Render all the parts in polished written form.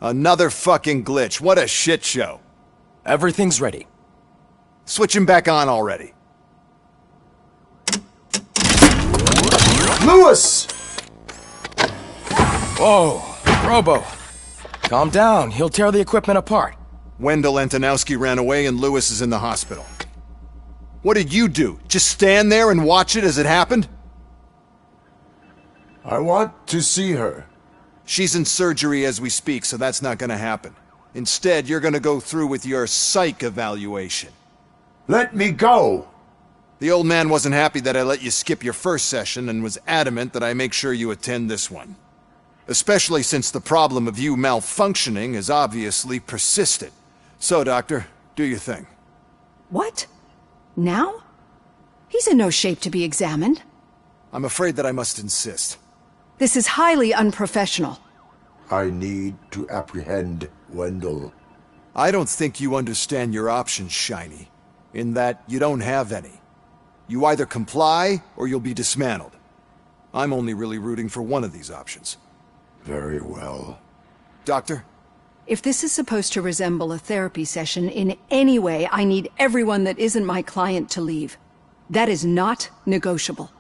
Another fucking glitch. What a shit show. Everything's ready. Switch him back on already. Lewis! Whoa, Robo. Calm down, he'll tear the equipment apart. Wendell Antonowski ran away and Lewis is in the hospital. What did you do? Just stand there and watch it as it happened? I want to see her. She's in surgery as we speak, so that's not gonna happen. Instead, you're gonna go through with your psych evaluation. Let me go! The old man wasn't happy that I let you skip your first session and was adamant that I make sure you attend this one. Especially since the problem of you malfunctioning has obviously persisted. So, Doctor, do your thing. What? Now? He's in no shape to be examined. I'm afraid that I must insist. This is highly unprofessional. I need to apprehend Wendell. I don't think you understand your options, Shiny. In that you don't have any. You either comply, or you'll be dismantled. I'm only really rooting for one of these options. Very well. Doctor? If this is supposed to resemble a therapy session in any way, I need everyone that isn't my client to leave. That is not negotiable.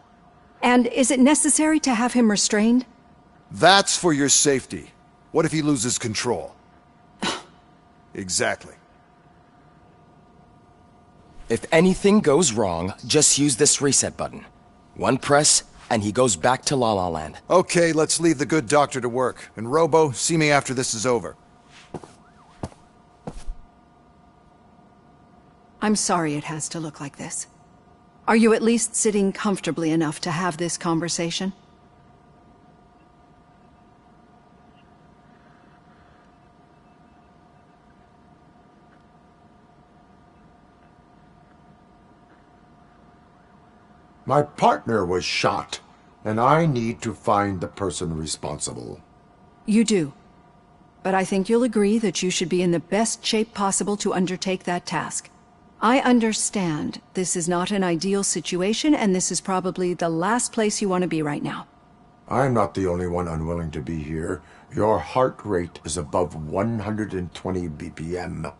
And is it necessary to have him restrained? That's for your safety. What if he loses control? Exactly. If anything goes wrong, just use this reset button. One press, and he goes back to La La Land. Okay, let's leave the good doctor to work. And Robo, see me after this is over. I'm sorry it has to look like this. Are you at least sitting comfortably enough to have this conversation? My partner was shot, and I need to find the person responsible. You do. But I think you'll agree that you should be in the best shape possible to undertake that task. I understand this is not an ideal situation, and this is probably the last place you want to be right now. I'm not the only one unwilling to be here. Your heart rate is above 120 BPM.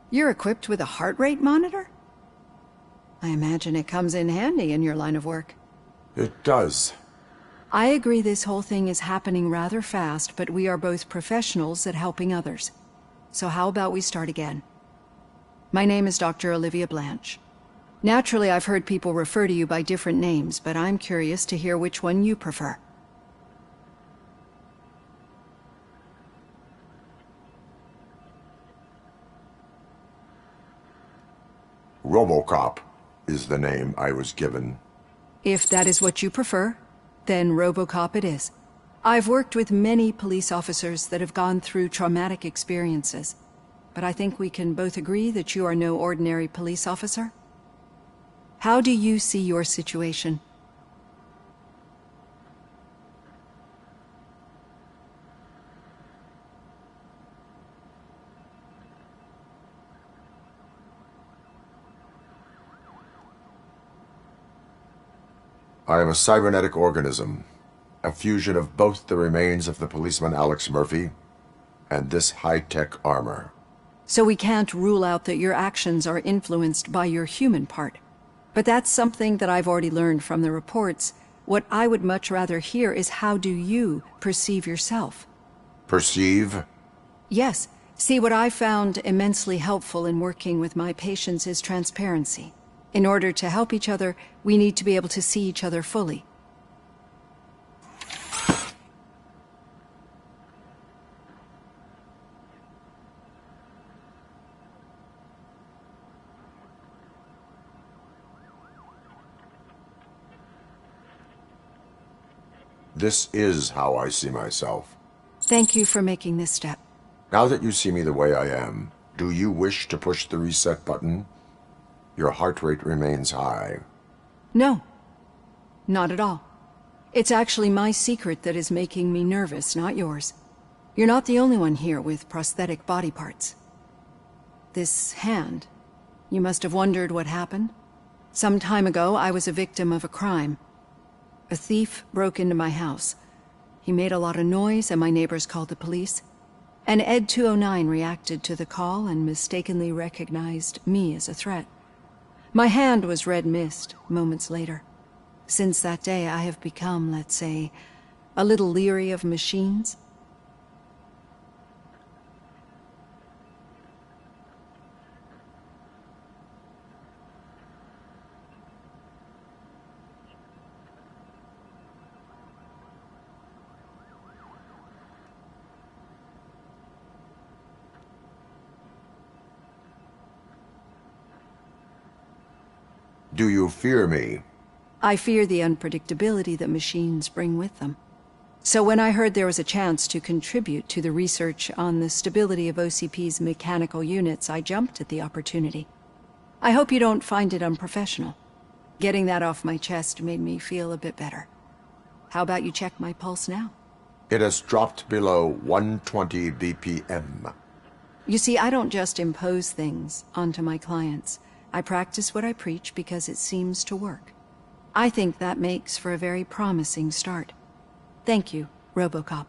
You're equipped with a heart rate monitor? I imagine it comes in handy in your line of work. It does. I agree this whole thing is happening rather fast, but we are both professionals at helping others. So how about we start again? My name is Dr. Olivia Blanche. Naturally, I've heard people refer to you by different names, but I'm curious to hear which one you prefer. RoboCop is the name I was given. If that is what you prefer, then RoboCop it is. I've worked with many police officers that have gone through traumatic experiences, but I think we can both agree that you are no ordinary police officer. How do you see your situation? I am a cybernetic organism, a fusion of both the remains of the policeman Alex Murphy and this high-tech armor. So we can't rule out that your actions are influenced by your human part. But that's something that I've already learned from the reports. What I would much rather hear is how do you perceive yourself? Perceive? Yes. See, what I found immensely helpful in working with my patients is transparency. In order to help each other, we need to be able to see each other fully. This is how I see myself. Thank you for making this step. Now that you see me the way I am, do you wish to push the reset button? Your heart rate remains high. No. Not at all. It's actually my secret that is making me nervous, not yours. You're not the only one here with prosthetic body parts. This hand, you must have wondered what happened. Some time ago, I was a victim of a crime. A thief broke into my house. He made a lot of noise and my neighbors called the police. An Ed 209 reacted to the call and mistakenly recognized me as a threat. My hand was red mist moments later. Since that day, I have become, let's say, a little leery of machines. Do you fear me? I fear the unpredictability that machines bring with them. So when I heard there was a chance to contribute to the research on the stability of OCP's mechanical units, I jumped at the opportunity. I hope you don't find it unprofessional. Getting that off my chest made me feel a bit better. How about you check my pulse now? It has dropped below 120 BPM. You see, I don't just impose things onto my clients. I practice what I preach because it seems to work. I think that makes for a very promising start. Thank you, RoboCop.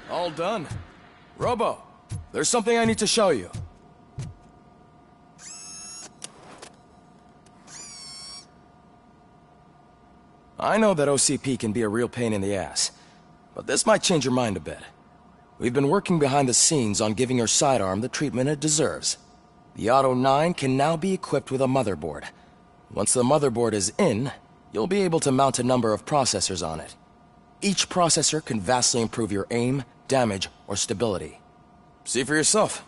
All done. Robo, there's something I need to show you. I know that OCP can be a real pain in the ass, but this might change your mind a bit. We've been working behind the scenes on giving your sidearm the treatment it deserves. The Auto 9 can now be equipped with a motherboard. Once the motherboard is in, you'll be able to mount a number of processors on it. Each processor can vastly improve your aim, damage, or stability. See for yourself.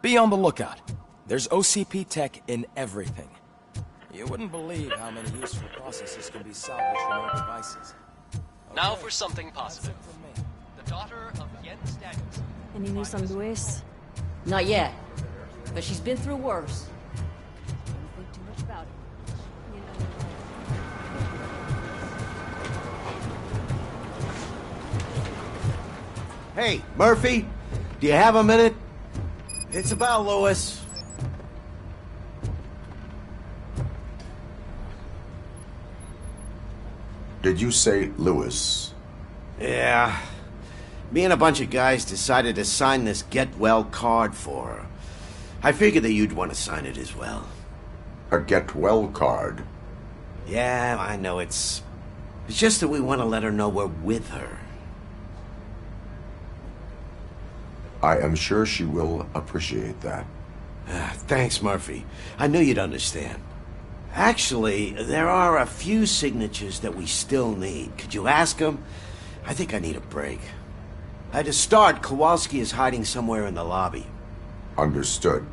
Be on the lookout. There's OCP tech in everything. You wouldn't believe how many useful processes can be salvaged from our devices. Now for something positive. The daughter of Jens Daniels. Any news on Luis? Not yet, but she's been through worse. Don't think too much about it. Hey, Murphy, do you have a minute? It's about Lewis. Did you say Lewis? Yeah. Me and a bunch of guys decided to sign this get well card for her. I figured that you'd want to sign it as well. A get well card? Yeah, I know it's just that we want to let her know we're with her. I am sure she will appreciate that. Thanks, Murphy. I knew you'd understand. Actually, there are a few signatures that we still need. Could you ask them? I think I need a break. To start, Kowalski is hiding somewhere in the lobby. Understood.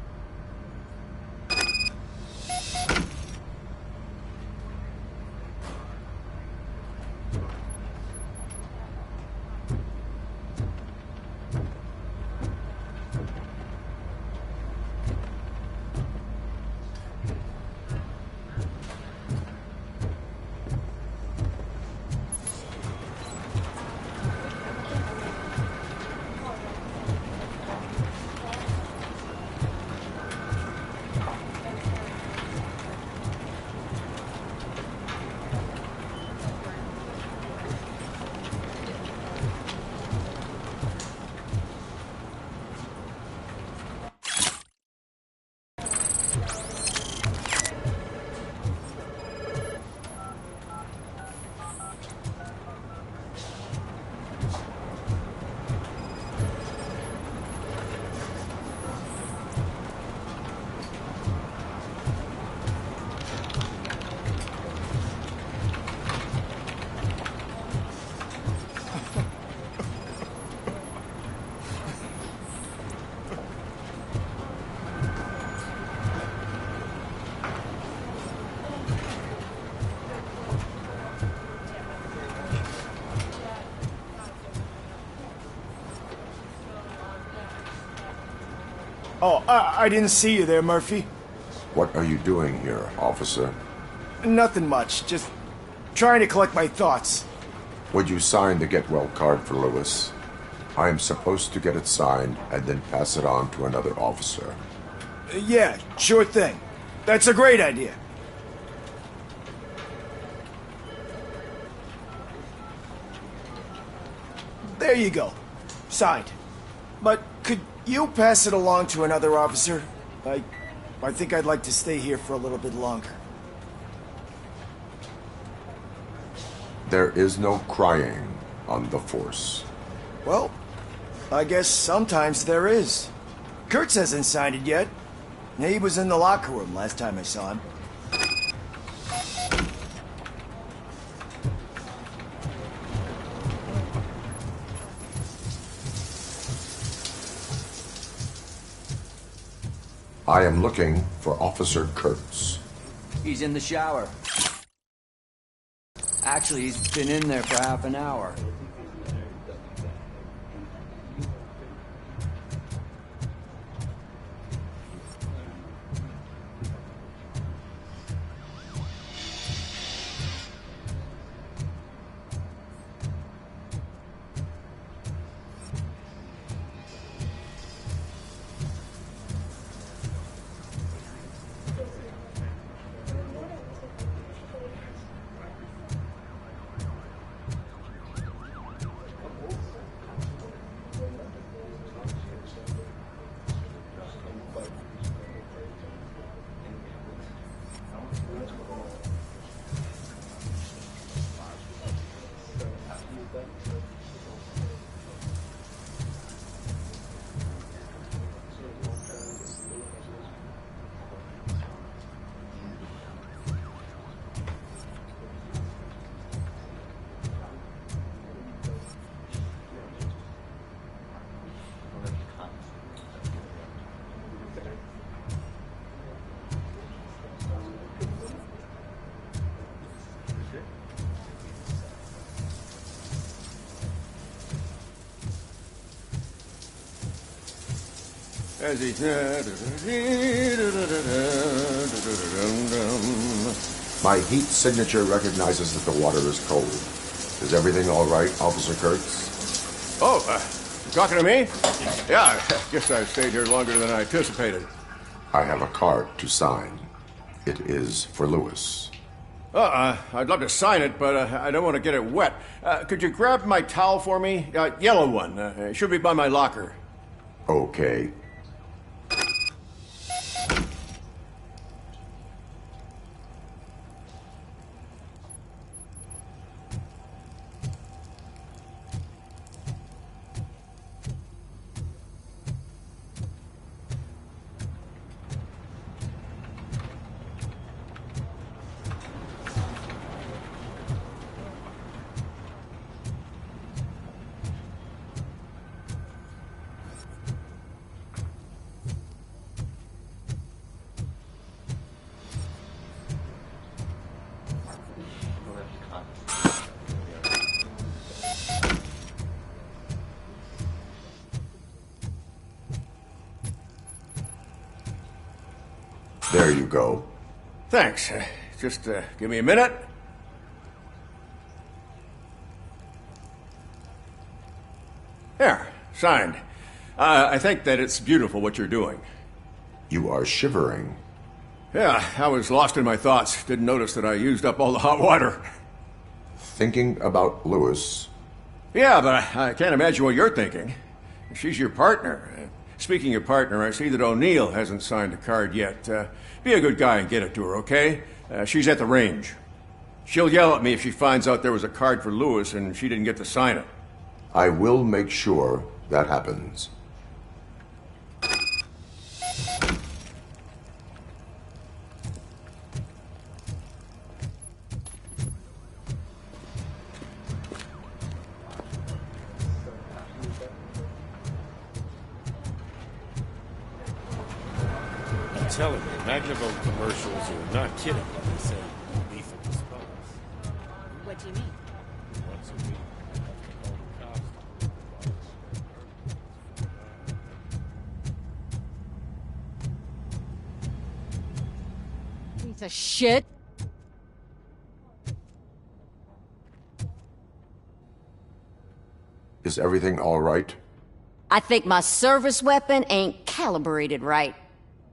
Oh, I didn't see you there, Murphy. What are you doing here, officer? Nothing much, just trying to collect my thoughts. Would you sign the get well card for Lewis? I am supposed to get it signed and then pass it on to another officer. Yeah, sure thing. That's a great idea. There you go. Signed. But could you pass it along to another officer? I think I'd like to stay here for a little bit longer. There is no crying on the force. Well, I guess sometimes there is. Kurtz hasn't signed it yet. He was in the locker room last time I saw him. I am looking for Officer Kurtz. He's in the shower. Actually, he's been in there for half an hour. as he... My heat signature recognizes that the water is cold. Is everything all right, Officer Kurtz? Oh, you talking to me? Yeah, I guess I stayed here longer than I anticipated. I have a card to sign. It is for Lewis. I'd love to sign it, but I don't want to get it wet. Could you grab my towel for me? Yellow one. It should be by my locker. Okay. There you go. Thanks. Just give me a minute. There, signed. I think that it's beautiful what you're doing. You are shivering. Yeah, I was lost in my thoughts. Didn't notice that I used up all the hot water. Thinking about Lewis. Yeah, but I can't imagine what you're thinking. She's your partner. Speaking of partner, I see that O'Neill hasn't signed a card yet. Be a good guy and get it to her, okay? She's at the range. She'll yell at me if she finds out there was a card for Lewis and she didn't get to sign it. I will make sure that happens. Telling me, Magnavolt commercials are not kidding when they say lethal dispose. What do you mean? Once a week, all the cops. Piece of shit. Is everything all right? I think my service weapon ain't calibrated right.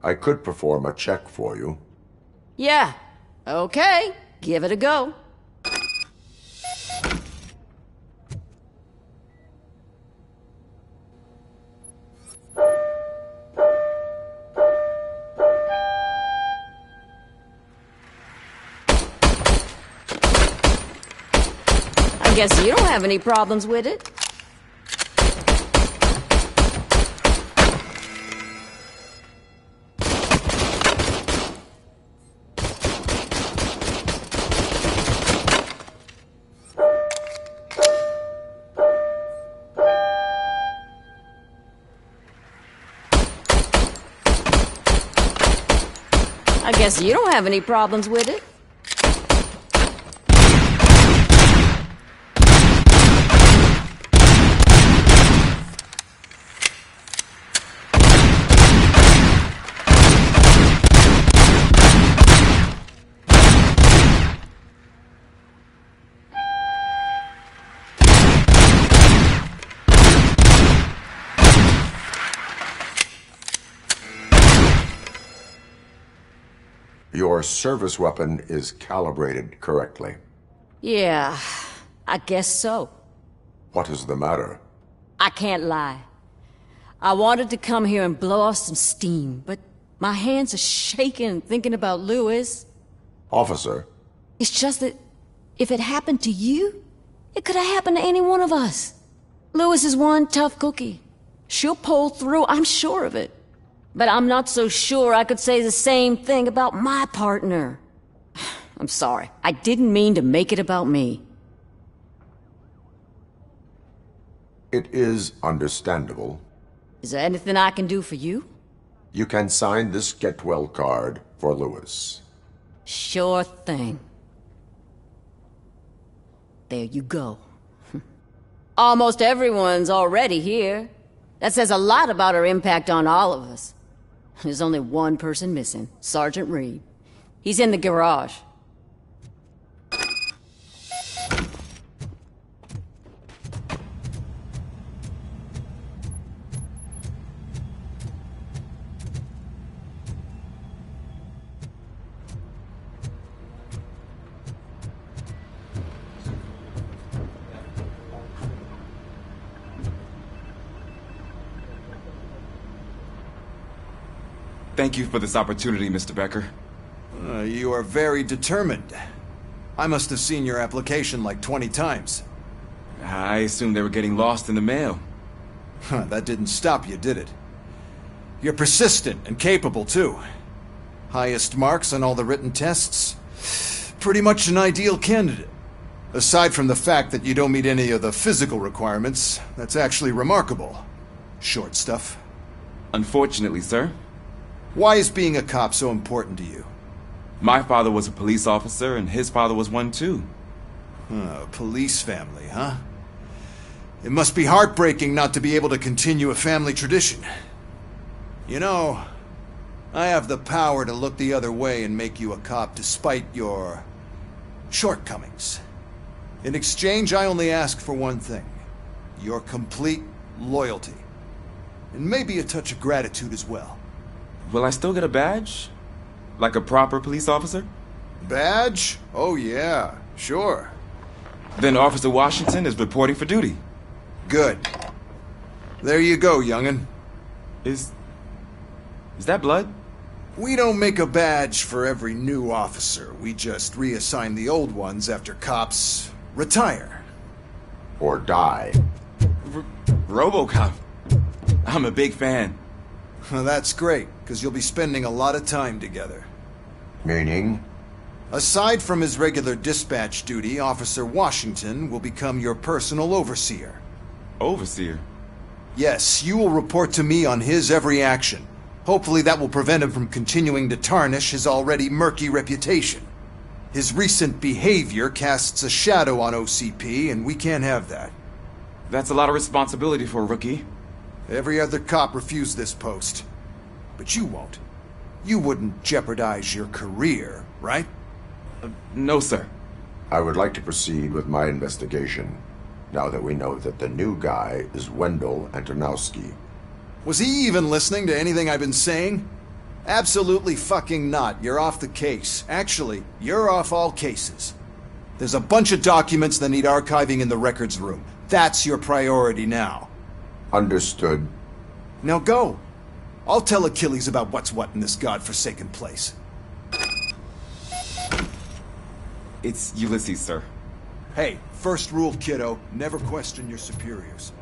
I could perform a check for you. Yeah. Okay. Give it a go. I guess you don't have any problems with it. I guess you don't have any problems with it. Your service weapon is calibrated correctly. Yeah, I guess so. What is the matter? I can't lie. I wanted to come here and blow off some steam, but my hands are shaking thinking about Lewis. Officer. It's just that if it happened to you, it could have happened to any one of us. Lewis is one tough cookie. She'll pull through, I'm sure of it. But I'm not so sure I could say the same thing about my partner. I'm sorry. I didn't mean to make it about me. It is understandable. Is there anything I can do for you? You can sign this get well card for Lewis. Sure thing. There you go. Almost everyone's already here. That says a lot about her impact on all of us. There's only one person missing, Sergeant Reed. He's in the garage. Thank you for this opportunity, Mr. Becker. You are very determined. I must have seen your application like 20 times. I assumed they were getting lost in the mail. That didn't stop you, did it? You're persistent and capable, too. Highest marks on all the written tests. Pretty much an ideal candidate. Aside from the fact that you don't meet any of the physical requirements, that's actually remarkable. Short stuff. Unfortunately, sir. Why is being a cop so important to you? My father was a police officer, and his father was one too. Police family, huh? It must be heartbreaking not to be able to continue a family tradition. You know, I have the power to look the other way and make you a cop despite your shortcomings. In exchange, I only ask for one thing. Your complete loyalty. And maybe a touch of gratitude as well. Will I still get a badge? Like a proper police officer? Badge? Oh yeah, sure. Then Officer Washington is reporting for duty. Good. There you go, young'un. Is that blood? We don't make a badge for every new officer. We just reassign the old ones after cops retire. Or die. RoboCop. I'm a big fan. That's great, because you'll be spending a lot of time together. Meaning? Aside from his regular dispatch duty, Officer Washington will become your personal overseer. Overseer? Yes, you will report to me on his every action. Hopefully that will prevent him from continuing to tarnish his already murky reputation. His recent behavior casts a shadow on OCP, and we can't have that. That's a lot of responsibility for a rookie. Every other cop refused this post. But you won't. You wouldn't jeopardize your career, right? No, sir. I would like to proceed with my investigation, now that we know that the new guy is Wendell Antonowski. Was he even listening to anything I've been saying? Absolutely fucking not. You're off the case. Actually, you're off all cases. There's a bunch of documents that need archiving in the records room. That's your priority now. Understood. Now go. I'll tell Achilles about what's what in this godforsaken place. It's Ulysses, sir. Hey, first rule, kiddo, never question your superiors.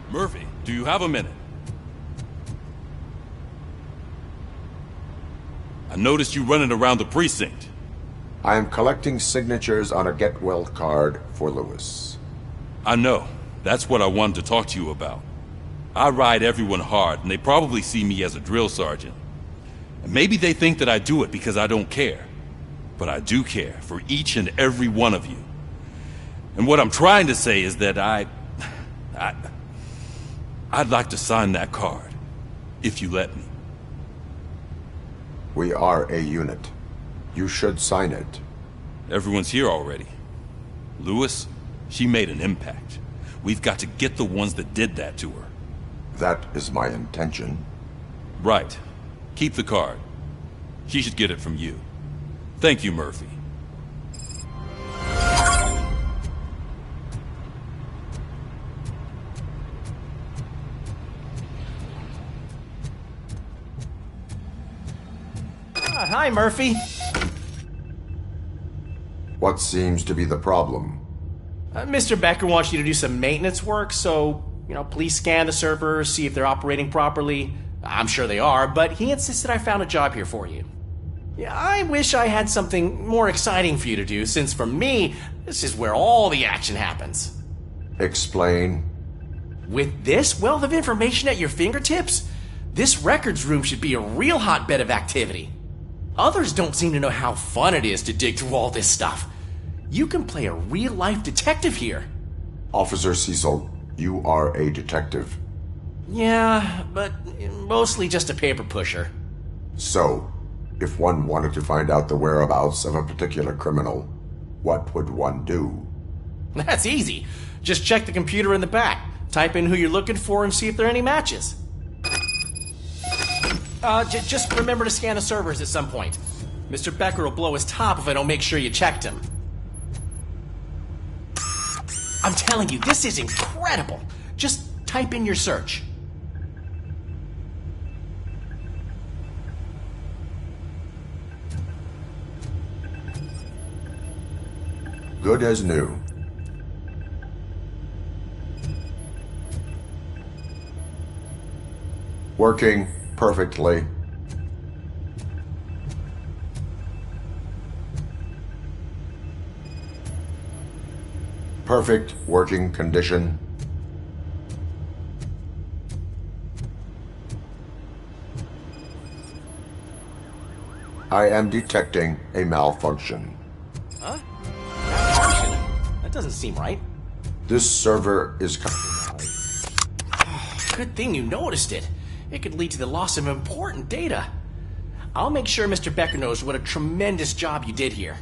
Murphy, do you have a minute? I noticed you running around the precinct. I am collecting signatures on a get-well card for Lewis. I know. That's what I wanted to talk to you about. I ride everyone hard, and they probably see me as a drill sergeant. And maybe they think that I do it because I don't care. But I do care for each and every one of you. And what I'm trying to say is that I'd like to sign that card, if you let me. We are a unit. You should sign it. Everyone's here already. Lewis, she made an impact. We've got to get the ones that did that to her. That is my intention. Right. Keep the card. She should get it from you. Thank you, Murphy. Hi, Murphy. What seems to be the problem? Mr. Becker wants you to do some maintenance work, so, please scan the servers, see if they're operating properly. I'm sure they are, but he insisted I found a job here for you. Yeah, I wish I had something more exciting for you to do, since for me, this is where all the action happens. Explain. With this wealth of information at your fingertips, this records room should be a real hotbed of activity. Others don't seem to know how fun it is to dig through all this stuff. You can play a real-life detective here. Officer Cecil, you are a detective. Yeah, but mostly just a paper pusher. So, if one wanted to find out the whereabouts of a particular criminal, what would one do? That's easy. Just check the computer in the back, type in who you're looking for, and see if there are any matches. Just remember to scan the servers at some point. Mr. Becker will blow his top if I don't make sure you checked him. I'm telling you, this is incredible. Just type in your search. Good as new. Working perfectly. Perfect working condition. I am detecting a malfunction. Huh? Malfunction? That doesn't seem right. This server is compromised. Good thing you noticed it. It could lead to the loss of important data. I'll make sure Mr. Becker knows what a tremendous job you did here.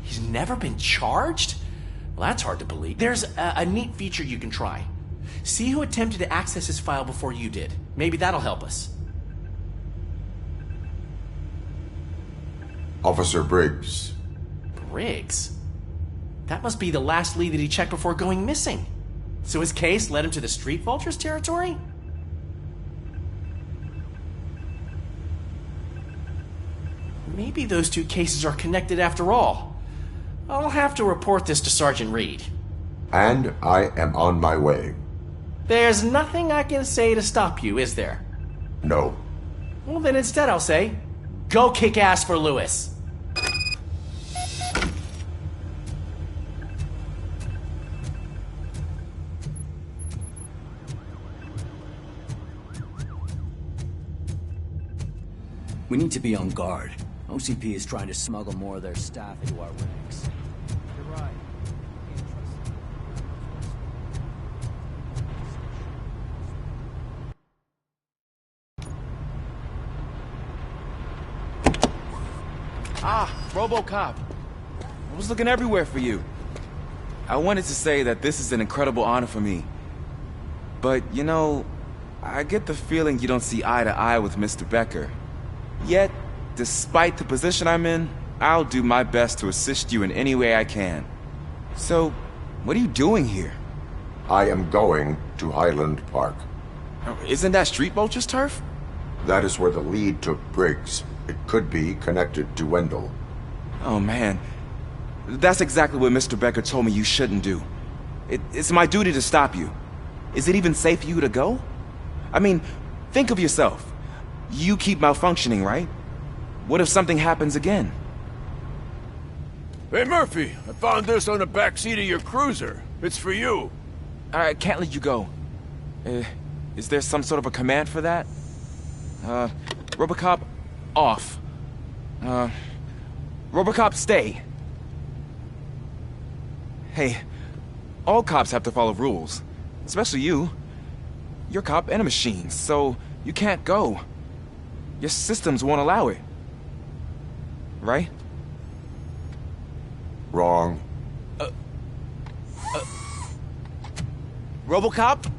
He's never been charged? Well, that's hard to believe. There's a neat feature you can try. See who attempted to access his file before you did. Maybe that'll help us. Officer Briggs. Briggs? That must be the last lead that he checked before going missing. So his case led him to the Street Vultures territory? Maybe those two cases are connected after all. I'll have to report this to Sergeant Reed. And I am on my way. There's nothing I can say to stop you, is there? No. Well, then instead I'll say, go kick ass for Lewis. We need to be on guard. OCP is trying to smuggle more of their staff into our ranks. You're right. Ah, RoboCop. I was looking everywhere for you. I wanted to say that this is an incredible honor for me. But, I get the feeling you don't see eye to eye with Mr. Becker. Yet, despite the position I'm in, I'll do my best to assist you in any way I can. So, what are you doing here? I am going to Highland Park. Isn't that Street Vulture's turf? That is where the lead took Briggs. It could be connected to Wendell. Oh, man. That's exactly what Mr. Becker told me you shouldn't do. It's my duty to stop you. Is it even safe for you to go? I mean, think of yourself. You keep malfunctioning, right? What if something happens again? Hey, Murphy, I found this on the back seat of your cruiser. It's for you. I can't let you go. Is there some sort of a command for that? RoboCop, off. RoboCop, stay. Hey, all cops have to follow rules. Especially you. You're a cop and a machine, so you can't go. Your systems won't allow it. Right? Wrong. RoboCop?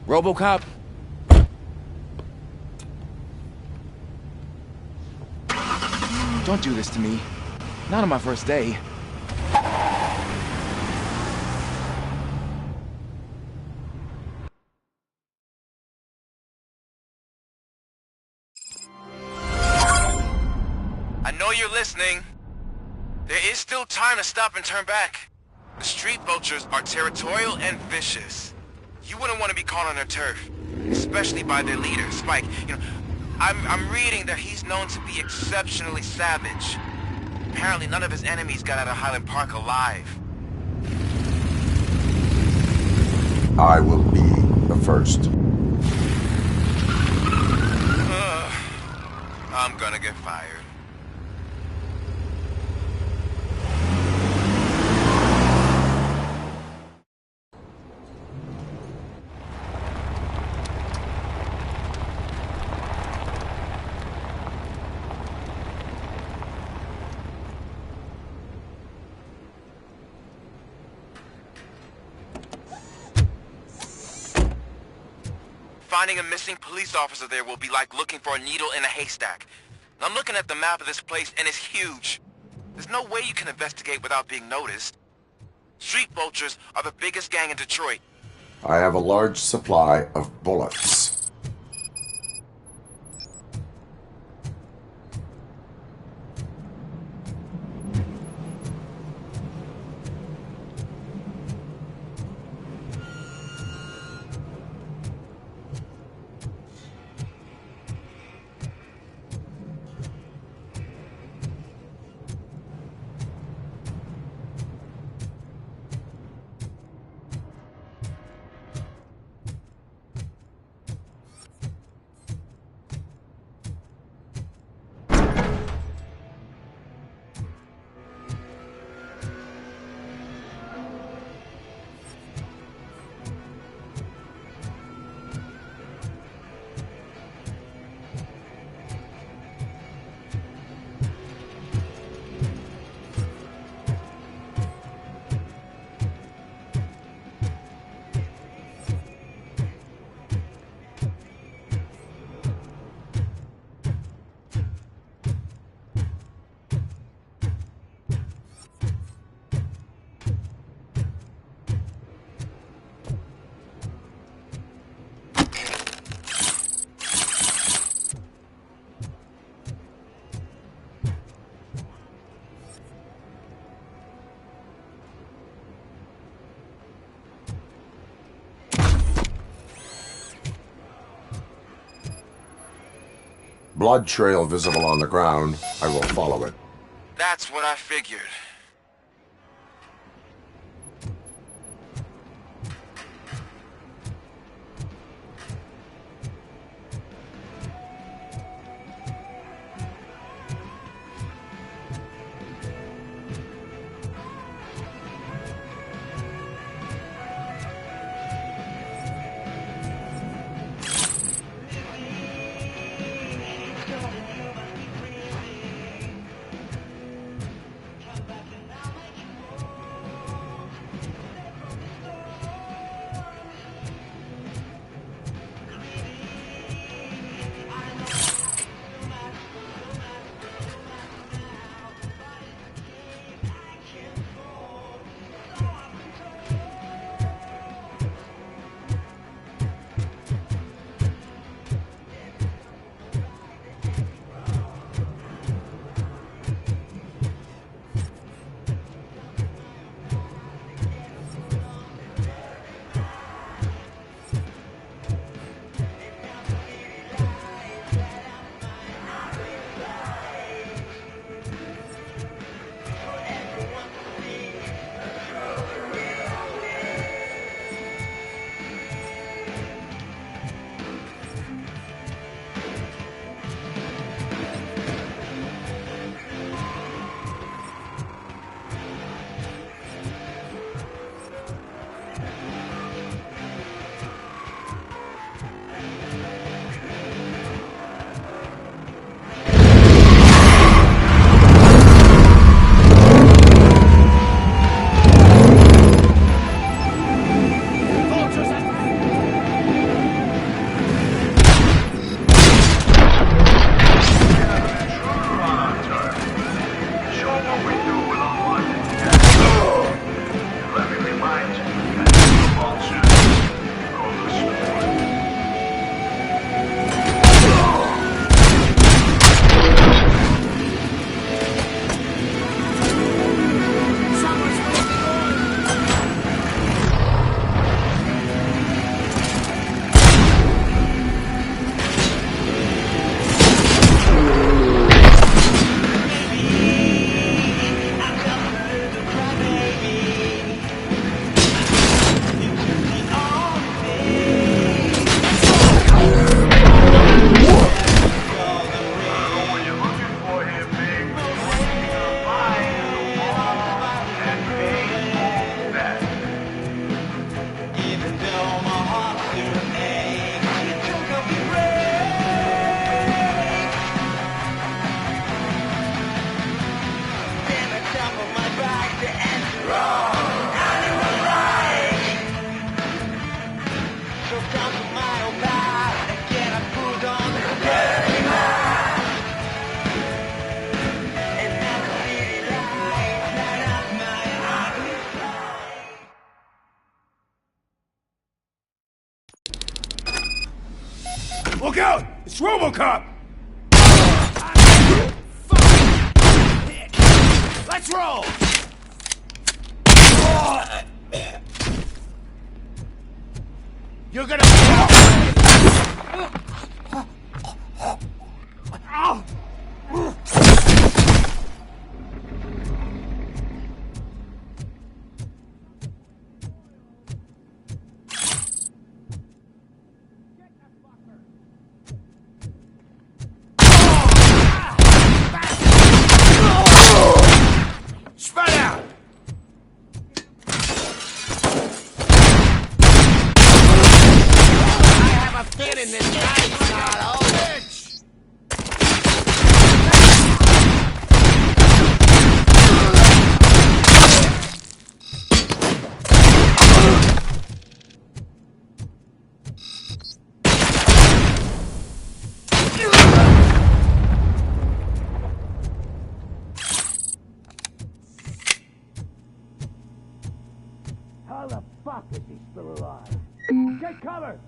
RoboCop? Don't do this to me. Not on my first day. I know you're listening. There is still time to stop and turn back. The street vultures are territorial and vicious. You wouldn't want to be caught on their turf, especially by their leader, Spike. You know, I'm reading that he's known to be exceptionally savage. Apparently none of his enemies got out of Highland Park alive. I will be the first. I'm gonna get fired. Finding a missing police officer there will be like looking for a needle in a haystack. I'm looking at the map of this place and it's huge. There's no way you can investigate without being noticed. Street vultures are the biggest gang in Detroit. I have a large supply of bullets. Blood trail visible on the ground. I will follow it. That's what I figured. It's RoboCop! Let's roll! You're gonna... Spread out! I have a fit in this guy's not oh bitch! How the fuck is he still alive? Get cover!